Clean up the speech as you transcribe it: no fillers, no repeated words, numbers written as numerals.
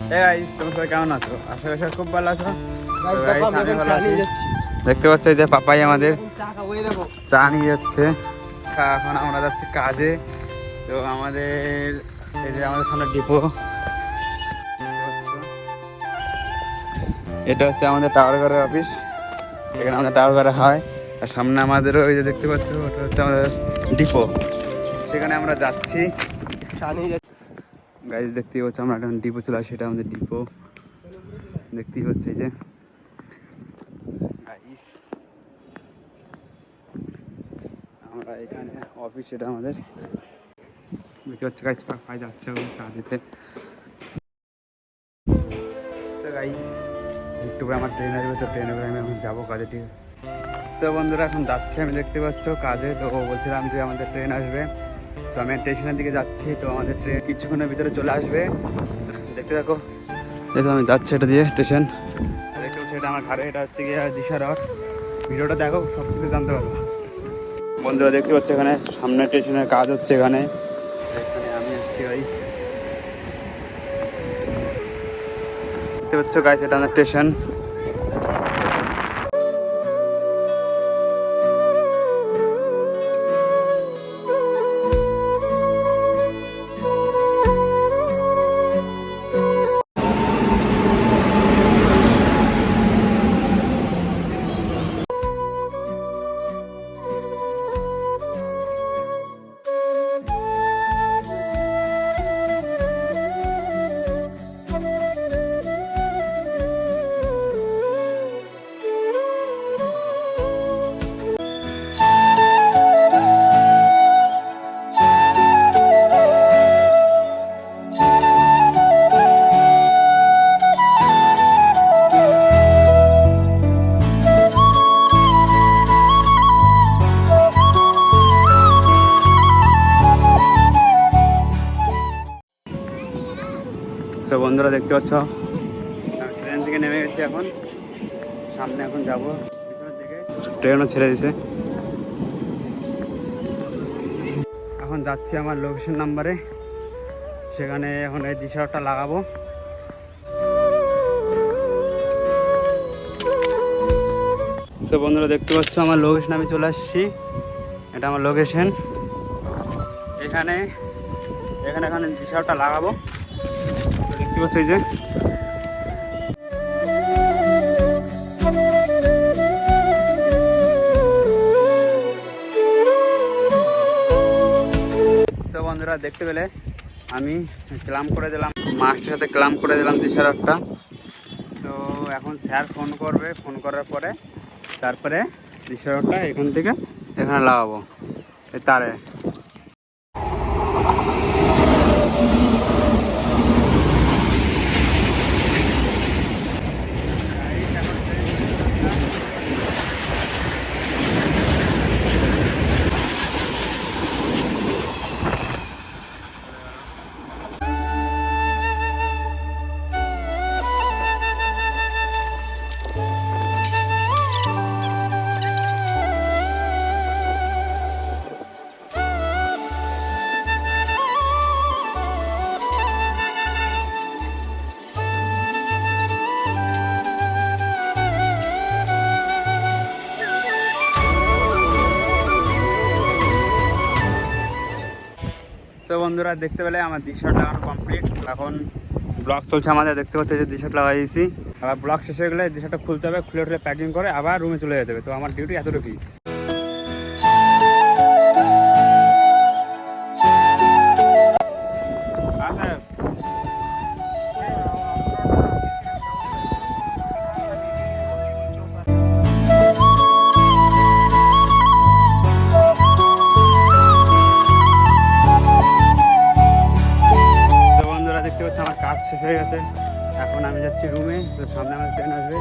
তোমরা সবাই কেমন আছো? আশা করি সবাই খুব ভালো আছো। দেখতে পাচ্ছ যে পাপাই আমাদের চা নিয়ে যাচ্ছে। এখন আমরা যাচ্ছি কাজে। তো আমাদের এই যে আমাদের সামনে ডিপো, এটা হচ্ছে আমাদের টাওয়ার ঘরের অফিস। এখানে আমাদের টাওয়ার ঘরে হয়। আর সামনে আমাদের ওই যে দেখতে পাচ্ছ ওটা হচ্ছে আমাদের ডিপো, সেখানে আমরা যাচ্ছি। গাইজ দেখতেই হচ্ছে আমরা এখন ডিপো চলে আসি, এটা আমাদের ডিপো দেখতেই হচ্ছে যে গাইজ আমরা এখানে অফিস, এটা আমাদের দেখতে পাচ্ছি গাইজ পাপাই যাচ্ছে চা দিতে। গাইজ একটু করে আমার ট্রেন আসবে, তো ট্রেনে করে আমি এখন যাবো কাজে, ঠিক আছে? সো বন্ধুরা এখন যাচ্ছি, আমি দেখতে পাচ্ছ কাজে। তো বলছিলাম যে আমাদের ট্রেন আসবে, তো আমি স্টেশনের দিকে যাচ্ছি। তো আমাদের ট্রেন কিছুক্ষণের ভিতরে চলে আসবে, দেখতে থাকো। এই তো আমি যাচ্ছি এটা দিয়ে স্টেশন, দেখতে পাচ্ছি এটা আমার ঘরে, এটা হচ্ছে গিয়ে দিশা রড। ভিডিওটা দেখো, সব কিছু জানতে পারবো। বন্ধুরা দেখতে পাচ্ছ এখানে সামনে স্টেশনের কাজ হচ্ছে, এখানে আমি আছি গাইস। দেখতে পাচ্ছ গাইস এটা আমাদের স্টেশন। তো বন্ধুরা দেখতে পাচ্ছ ট্রেন থেকে নেমে গেছি, এখন সামনে এখন যাবো পিছনের দিকে। ট্রেনও ছেড়ে দিছে, এখন যাচ্ছি আমার লোকেশন নাম্বারে, সেখানে এখন এই দিশাটা লাগাবো। তো বন্ধুরা দেখতে পাচ্ছ আমার লোকেশন, আমি চলে আসছি, এটা আমার লোকেশন। এখানে এখন দিশাটা লাগাবো, দেখতে পাচ্ছ এই যে। বন্ধুরা দেখতে পেলে আমি ক্লাম করে দিলাম, মাস্টারের সাথে ক্লাম করে দিলাম দিশারটা। তো এখন স্যার ফোন করবে, ফোন করার পরে তারপরে দিশারটা এখান থেকে এখানে লাগাবো এই তারে। তো বন্ধুরা দেখতে পেলে আমার দিশাটা লাগানো কমপ্লিট। এখন ব্লক চলছে আমাদের, দেখতে পাচ্ছি যে দিশাটা লাগাই দিয়েছি। আবার ব্লক শেষ হয়ে গেলে দিশাটা খুলতে হবে, খুলে উঠলে প্যাকিং করে আবার রুমে চলে যেতে হবে। তো আমার ডিউটি এতটুকুই। দেখতে পাচ্ছি আমার কাজ শেষ হয়ে গেছে, এখন আমি যাচ্ছি রুমে। তো সামনে আমার ট্রেন আসবে।